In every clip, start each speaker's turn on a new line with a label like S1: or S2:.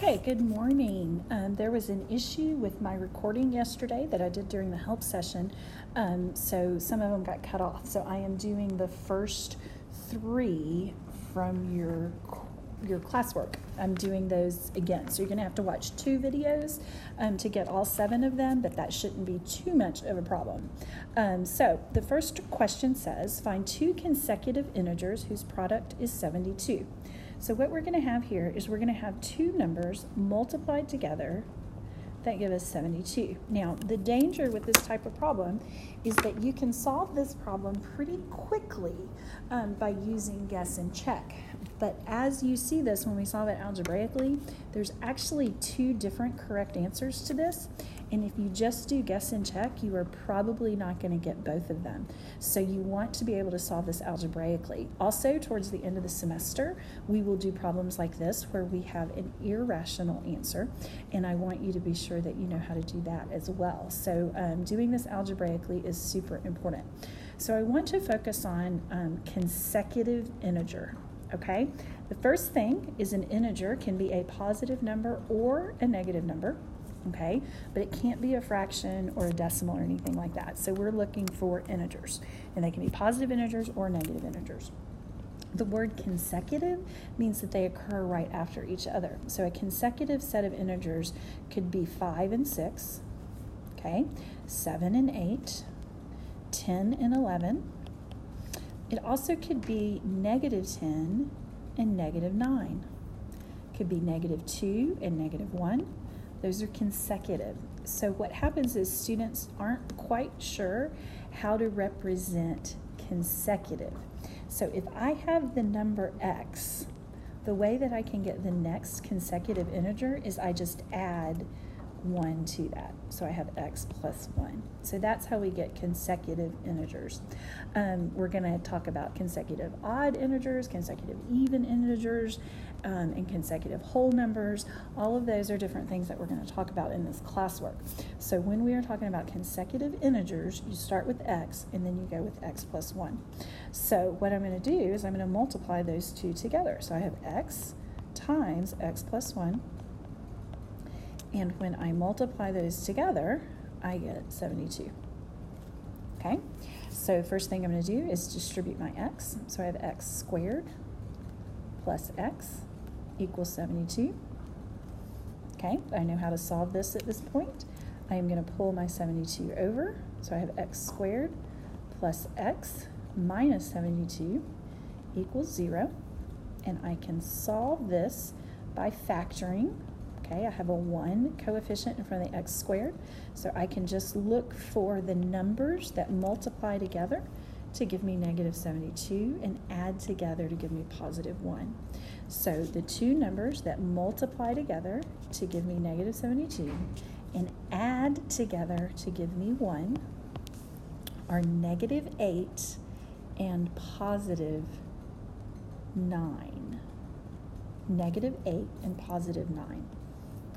S1: Okay, good morning. There was an issue with my recording yesterday that I did during the help session, so some of them got cut off. So I am doing the first three from your classwork. I'm doing those again. So you're going to have to watch two videos to get all 7 of them, but that shouldn't be too much of a problem. So the first question says, find 2 consecutive integers whose product is 72. So what we're going to have here is we're going to have 2 numbers multiplied together that give us 72. Now, the danger with this type of problem is that you can solve this problem pretty quickly by using guess and check. But as you see this, when we solve it algebraically, there's actually 2 different correct answers to this. And if you just do guess and check, you are probably not going to get both of them. So you want to be able to solve this algebraically. Also, towards the end of the semester, we will do problems like this where we have an irrational answer. And I want you to be sure that you know how to do that as well. So doing this algebraically is super important. So I want to focus on consecutive integer. Okay, the first thing is an integer can be a positive number or a negative number, okay, but it can't be a fraction or a decimal or anything like that. So we're looking for integers, and they can be positive integers or negative integers. The word consecutive means that they occur right after each other. So a consecutive set of integers could be 5 and 6, okay, 7 and 8, 10 and 11. It also could be negative 10 and negative 9. It could be negative 2 and negative 1. Those are consecutive. So what happens is students aren't quite sure how to represent consecutive. So if I have the number x, the way that I can get the next consecutive integer is I just add 1 to that. So I have x plus 1. So that's how we get consecutive integers. We're going to talk about consecutive odd integers, consecutive even integers, and consecutive whole numbers. All of those are different things that we're going to talk about in this classwork. So when we are talking about consecutive integers, you start with x and then you go with x plus 1. So what I'm going to do is I'm going to multiply those 2 together. So I have x times x plus 1. And when I multiply those together, I get 72. Okay, so first thing I'm going to do is distribute my x. So I have x squared plus x equals 72. Okay, I know how to solve this at this point. I am going to pull my 72 over. So I have x squared plus x minus 72 equals 0. And I can solve this by factoring. Okay, I have a 1 coefficient in front of the x squared, so I can just look for the numbers that multiply together to give me negative 72 and add together to give me positive 1. So the 2 numbers that multiply together to give me negative 72 and add together to give me 1 are negative 8 and positive 9. Negative 8 and positive 9.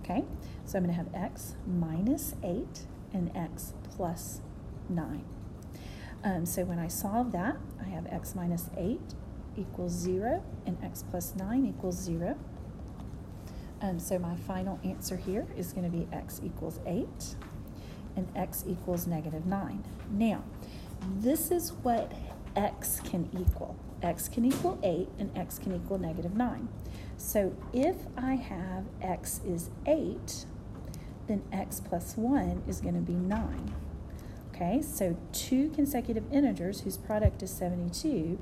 S1: Okay, so I'm going to have x minus 8 and x plus 9. So when I solve that, I have x minus 8 equals 0 and x plus 9 equals 0. So my final answer here is going to be x equals 8 and x equals negative 9. Now, this is what x can equal. X can equal 8 and x can equal negative 9. So if I have x is 8, then x plus 1 is going to be 9. Okay, so 2 consecutive integers whose product is 72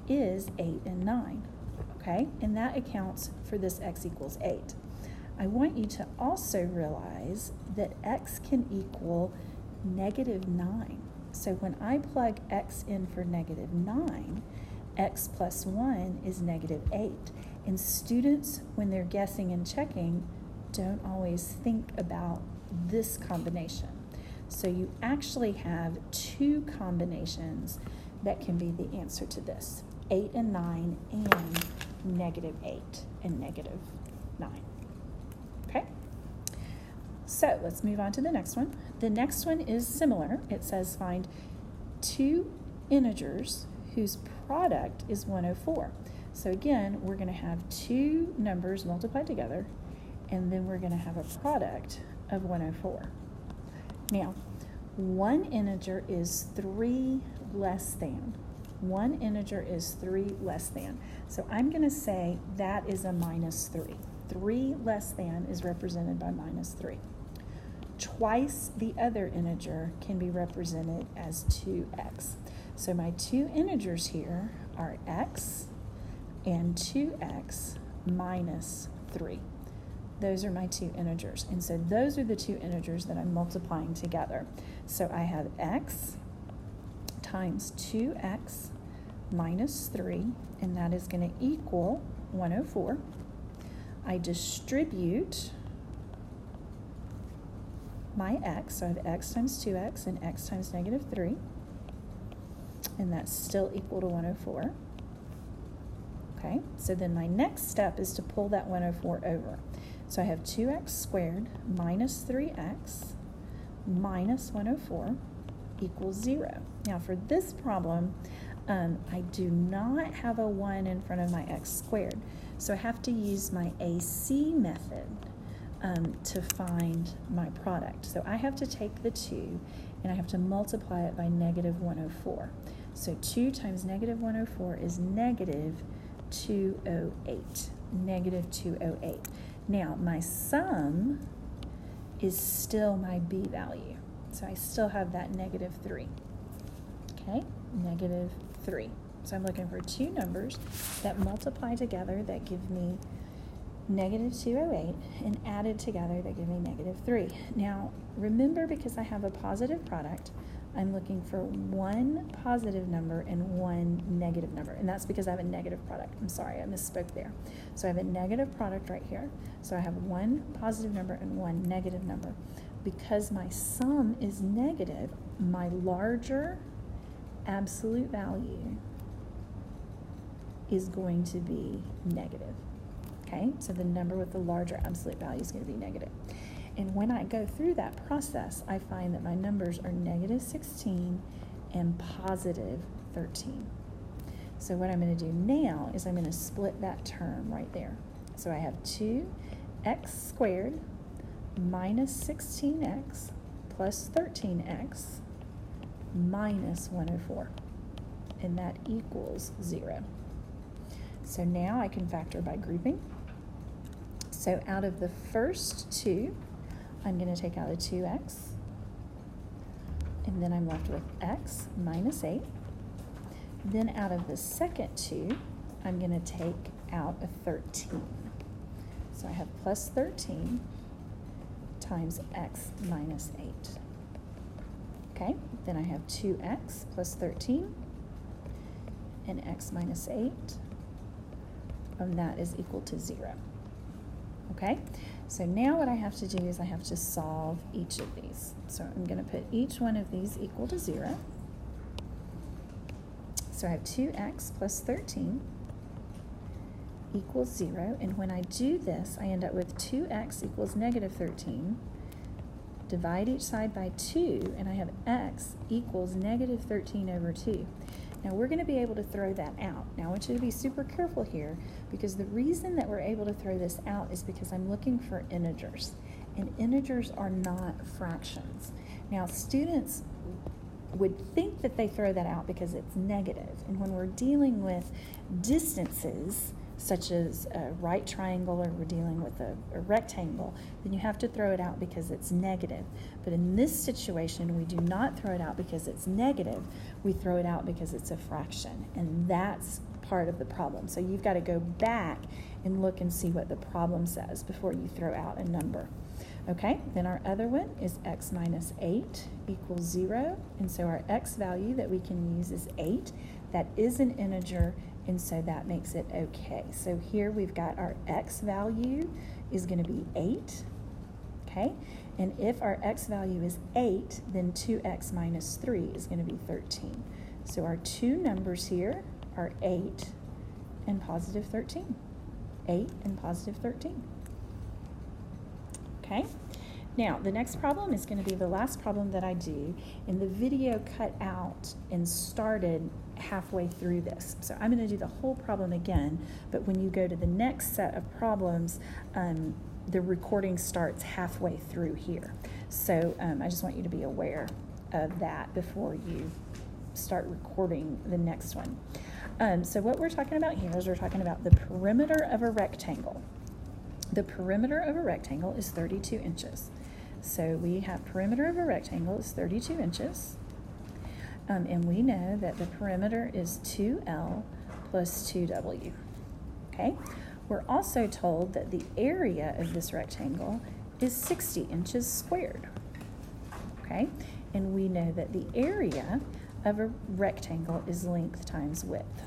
S1: is 8 and 9. Okay, and that accounts for this x equals 8. I want you to also realize that x can equal negative 9. So when I plug x in for negative 9, x plus 1 is negative 8. And students, when they're guessing and checking, don't always think about this combination. So you actually have 2 combinations that can be the answer to this. 8 and 9 and negative 8 and negative 9. Okay? So let's move on to the next one. The next one is similar. It says find 2 integers whose product is 104. So again, we're going to have 2 numbers multiplied together and then we're going to have a product of 104. Now, one integer is 3 less than. One integer is 3 less than. So I'm going to say that is a -3. 3 less than is represented by -3. Twice the other integer can be represented as 2x. So my two integers here are x and 2x minus 3. Those are my two integers. And so those are the two integers that I'm multiplying together. So I have x times 2x minus 3, and that is going to equal 104. I distribute my x, so I have x times 2x and x times -3, and that's still equal to 104. Okay, so then my next step is to pull that 104 over. So I have 2x squared minus 3x minus 104 equals 0. Now for this problem, I do not have a 1 in front of my x squared, so I have to use my AC method to find my product. So I have to take the 2 and I have to multiply it by -104. So 2 times -104 is -208. -208. Now my sum is still my b value. So I still have that -3. Okay, -3. So I'm looking for two numbers that multiply together that give me -208, and added together that give me -3. Now remember, because I have a positive product, I'm looking for one positive number and one negative number, and that's because I have a negative product. I'm sorry, I misspoke there. So I have a negative product right here. So I have one positive number and one negative number. Because my sum is negative, my larger absolute value is going to be negative. Okay, so the number with the larger absolute value is going to be negative. And when I go through that process, I find that my numbers are -16 and +13. So what I'm going to do now is I'm going to split that term right there. So I have 2x squared minus 16x plus 13x minus 104. And that equals 0. So now I can factor by grouping. So out of the first two, I'm going to take out a 2x, and then I'm left with x minus 8. Then out of the second two, I'm going to take out a 13. So I have plus 13 times x minus 8. Okay, then I have 2x plus 13 and x minus 8, and that is equal to 0. Okay, so now what I have to do is I have to solve each of these. So I'm going to put each one of these equal to 0. So I have 2x plus 13 equals 0, and when I do this, I end up with 2x equals -13. Divide each side by 2, and I have x equals -13 over 2. Now we're going to be able to throw that out. Now I want you to be super careful here, because the reason that we're able to throw this out is because I'm looking for integers, and integers are not fractions. Now students would think that they throw that out because it's negative, and when we're dealing with distances such as a right triangle, or we're dealing with a rectangle, then you have to throw it out because it's negative. But in this situation, we do not throw it out because it's negative. We throw it out because it's a fraction, and that's part of the problem. So you've got to go back and look and see what the problem says before you throw out a number. Okay, then our other one is x minus 8 equals 0, and so our x value that we can use is 8. That is an integer, and so that makes it okay. So here we've got our x value is going to be 8, okay? And if our x value is 8, then 2x minus 3 is going to be 13. So our two numbers here are 8 and positive 13. 8 and positive 13. Okay? Now, the next problem is going to be the last problem that I do, and the video cut out and started halfway through this. So I'm going to do the whole problem again, but when you go to the next set of problems, the recording starts halfway through here. So I just want you to be aware of that before you start recording the next one. So what we're talking about here is we're talking about the perimeter of a rectangle. The perimeter of a rectangle is 32 inches. So we have perimeter of a rectangle is 32 inches. And we know that the perimeter is 2L plus 2W. Okay? We're also told that the area of this rectangle is 60 inches squared. Okay? And we know that the area of a rectangle is length times width.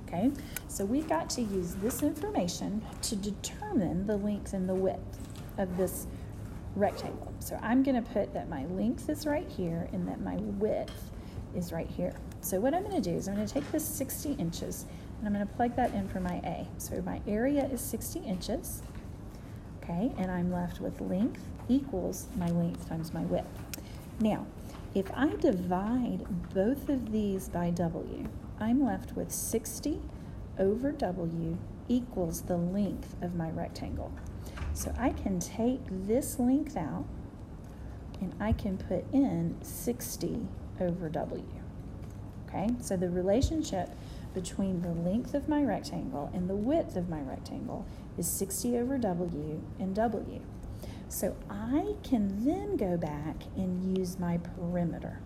S1: Okay? So we've got to use this information to determine the length and the width of this rectangle. So I'm going to put that my length is right here and that my width is right here. So what I'm going to do is I'm going to take this 60 inches and I'm going to plug that in for my A. So my area is 60 inches, okay, and I'm left with length equals my length times my width. Now, if I divide both of these by W, I'm left with 60 over W equals the length of my rectangle. So I can take this length out and I can put in 60 over W. Okay, so the relationship between the length of my rectangle and the width of my rectangle is 60 over W and W. So I can then go back and use my perimeter.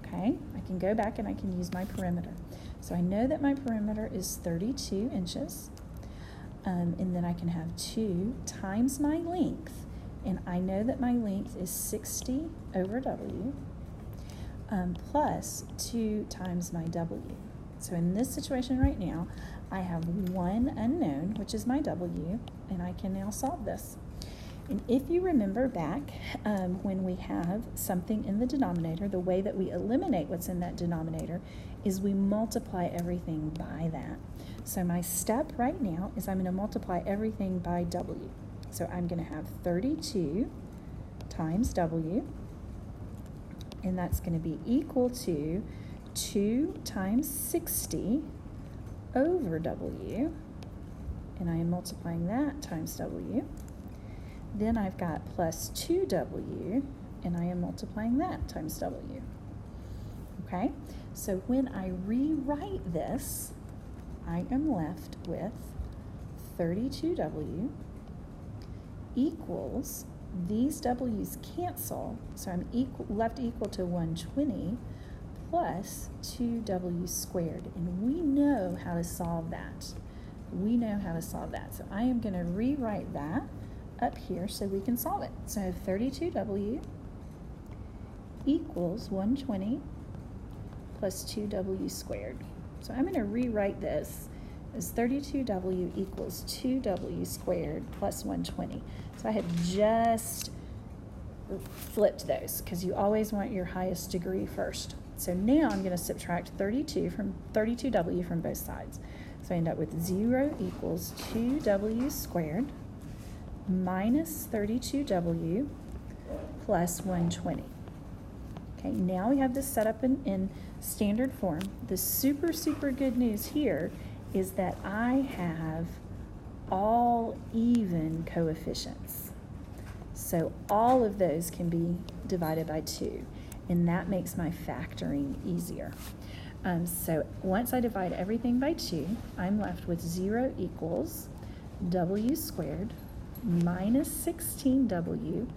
S1: Okay, I can go back and I can use my perimeter. So I know that my perimeter is 32 inches, and then I can have 2 times my length, and I know that my length is 60 over W, plus 2 times my W. So in this situation right now, I have one unknown, which is my W, and I can now solve this. And if you remember back when we have something in the denominator, the way that we eliminate what's in that denominator is we multiply everything by that. So my step right now is I'm going to multiply everything by W. So I'm going to have 32 times W, and that's going to be equal to 2 times 60 over W, and I am multiplying that times W. Then I've got plus 2W, and I am multiplying that times W. Okay, so when I rewrite this, I am left with 32W equals, these W's cancel, so I'm left equal to 120 plus 2W squared, and we know how to solve that. We know how to solve that, so I am going to rewrite that up here so we can solve it. So 32W equals 120 plus 2W squared. So I'm going to rewrite this as 32W equals 2W squared plus 120. So I have just flipped those because you always want your highest degree first. So now I'm going to subtract 32W from both sides. So I end up with 0 equals 2W squared minus 32W plus 120. Okay, now we have this set up in standard form. The super good news here is that I have all even coefficients. So all of those can be divided by 2, and that makes my factoring easier. So once I divide everything by 2, I'm left with 0 equals W squared minus 16W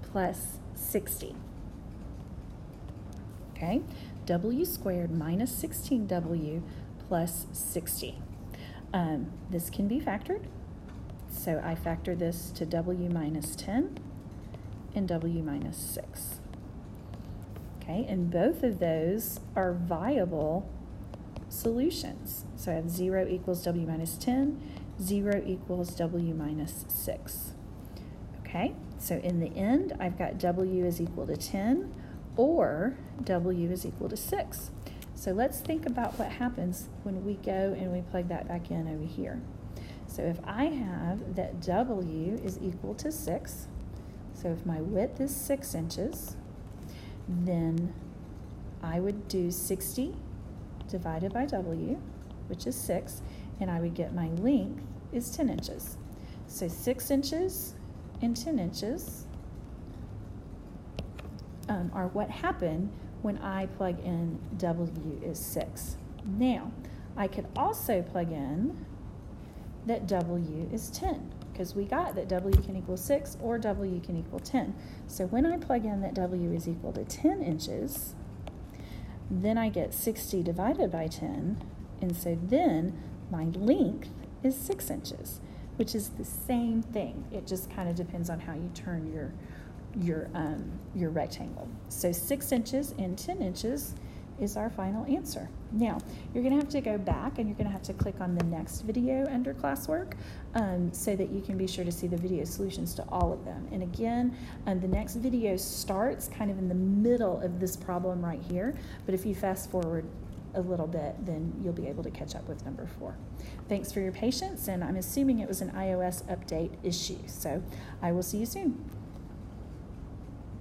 S1: plus 60. Okay, W squared minus 16W plus 60. This can be factored. So I factor this to W minus 10 and W minus 6. Okay, and both of those are viable solutions. So I have 0 equals W minus 10, 0 equals W minus 6. Okay, so in the end, I've got W is equal to 10 or W is equal to 6. So let's think about what happens when we go and we plug that back in over here. So if I have that W is equal to 6, so if my width is 6 inches, then I would do 60 divided by W, which is 6, and I would get my length is 10 inches. So 6 inches and 10 inches are what happened when I plug in W is 6. Now, I could also plug in that W is 10, because we got that W can equal 6 or W can equal 10. So when I plug in that W is equal to 10 inches, then I get 60 divided by 10, and so then my length is 6 inches, which is the same thing. It just kind of depends on how you turn your rectangle. So 6 inches and 10 inches is our final answer. Now, you're going to have to go back and you're going to have to click on the next video under classwork so that you can be sure to see the video solutions to all of them. And again, the next video starts kind of in the middle of this problem right here, but if you fast forward a little bit, then you'll be able to catch up with number 4. Thanks for your patience, and I'm assuming it was an iOS update issue, so I will see you soon.